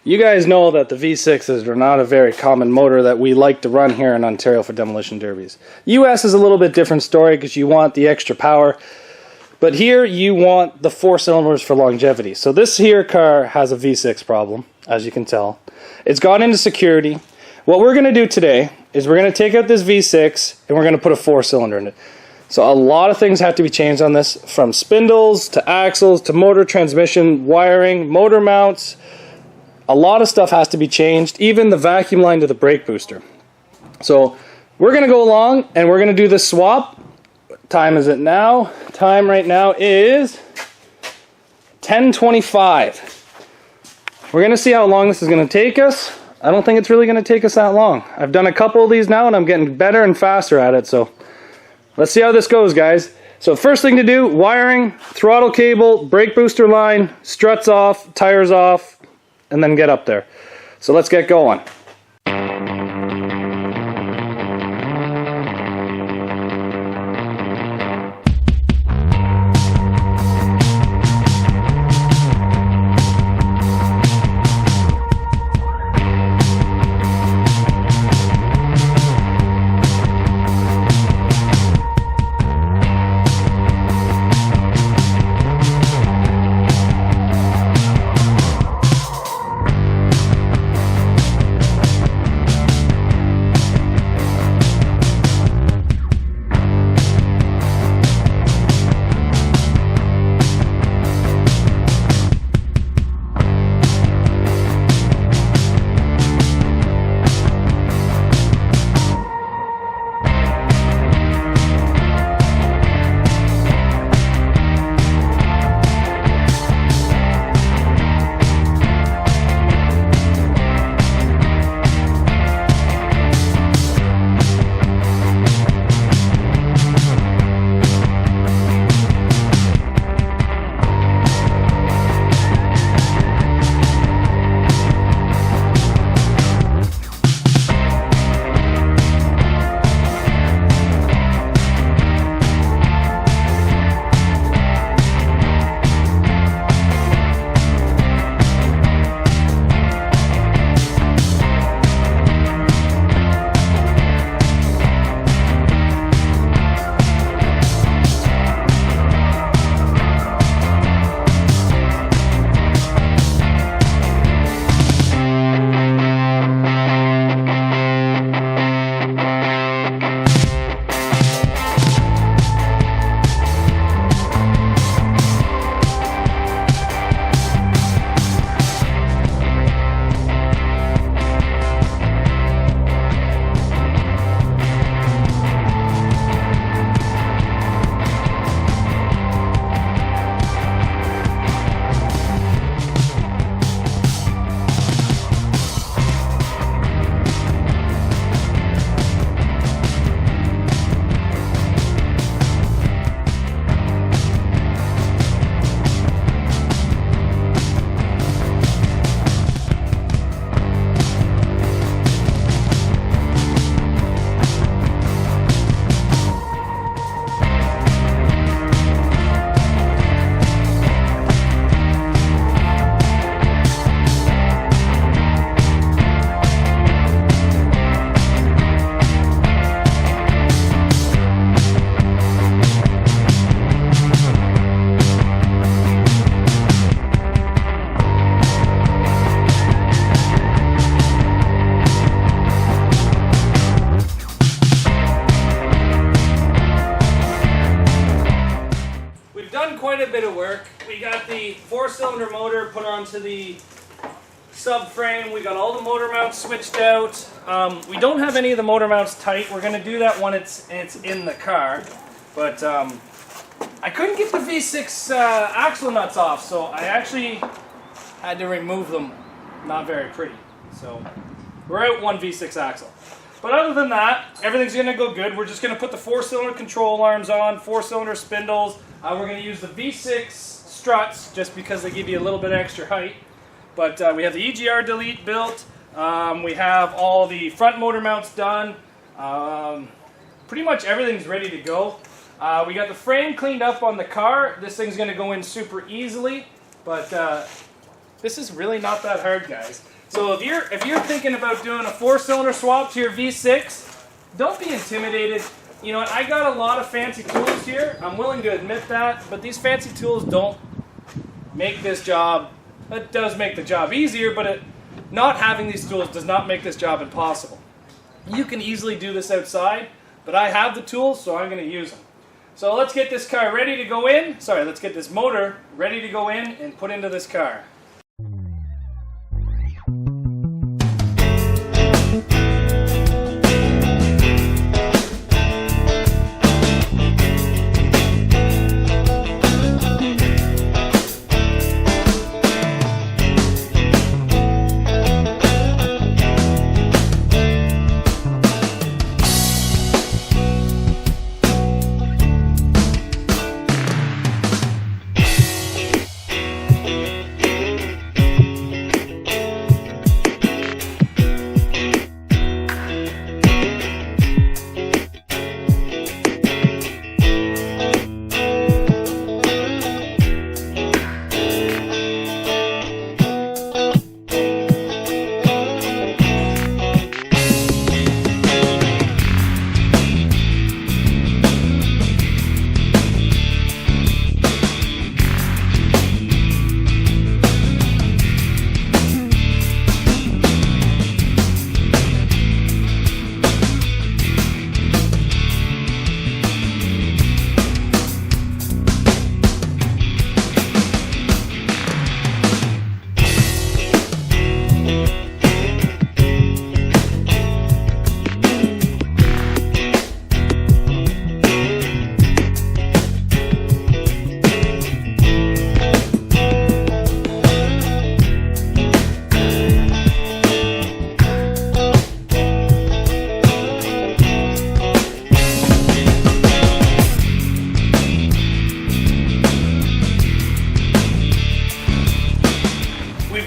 You guys know that the V6s are not a very common motor that we like to run here in Ontario for demolition derbies. US is a little bit different story because you want the extra power, but here you want the 4 cylinders for longevity. So this here car has a V6 problem, as you can tell. It's gone into security. What we're going to do today is we're going to take out this V6 and we're going to put a 4 cylinder in it. So a lot of things have to be changed on this, from spindles to axles to motor, transmission, wiring, motor mounts. A lot of stuff has to be changed, even the vacuum line to the brake booster. So we're going to go along and we're going to do this swap. What time is it now? Time right now is 10:25. We're going to see how long this is going to take us. I don't think it's really going to take us that long. I've done a couple of these now and I'm getting better and faster at it. So let's see how this goes, guys. So first thing to do, wiring, throttle cable, brake booster line, struts off, tires off, and then get up there. So let's get going. Quite a bit of work. We got the 4-cylinder motor put onto the subframe. We got all the motor mounts switched out. We don't have any of the motor mounts tight. We're going to do that when it's in the car. But I couldn't get the V6 axle nuts off, so I actually had to remove them. Not very pretty. So we're out one V6 axle. But other than that, everything's going to go good. We're just going to put the 4-cylinder control arms on, 4-cylinder spindles. We're going to use the V6 struts just because they give you a little bit extra height. But we have the EGR delete built. We have all the front motor mounts done. Pretty much everything's ready to go. We got the frame cleaned up on the car. This thing's going to go in super easily. But this is really not that hard, guys. So if you're thinking about doing a 4-cylinder swap to your V6, don't be intimidated. You know, I got a lot of fancy tools here. I'm willing to admit that, but these fancy tools don't make this job. It does make the job easier, but not having these tools does not make this job impossible. You can easily do this outside, but I have the tools, so I'm going to use them. So let's get this car ready to go in. Sorry, let's get this motor ready to go in and put into this car.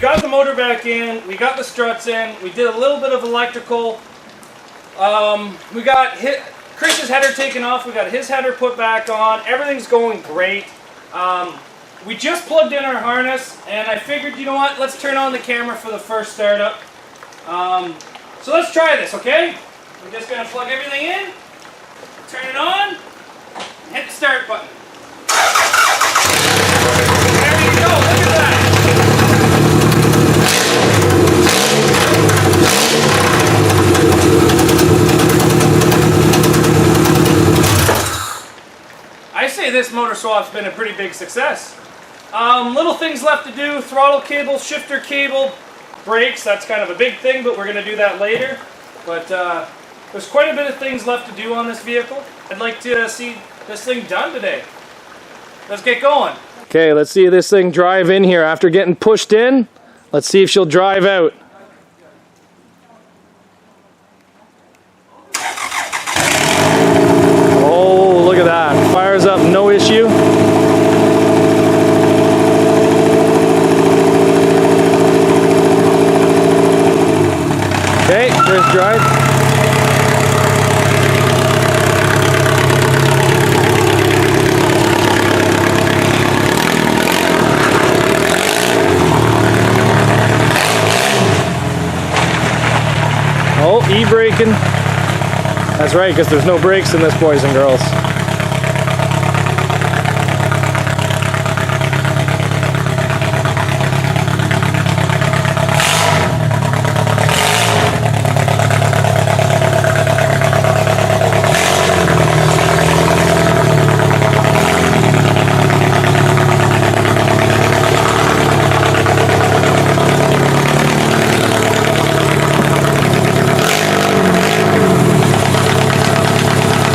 Got the motor back in, we got the struts in, we did a little bit of electrical, we got Chris's header taken off, we got his header put back on, everything's going great. We just plugged in our harness and I figured, you know what, let's turn on the camera for the first startup. So let's try this, okay? We're just going to plug everything in, turn it on, and hit the start button. There you go, look at that! I say this motor swap's been a pretty big success. Little things left to do: throttle cable, shifter cable, brakes. That's kind of a big thing, but we're going to do that later. But there's quite a bit of things left to do on this vehicle. I'd like to see this thing done today. Let's get going. Okay, let's see this thing drive in here after getting pushed in. Let's see if she'll drive out. Oh, look at that. Fires up, no issue. Okay, first drive. Oh, e-braking. That's right, because there's no brakes in this, boys and girls.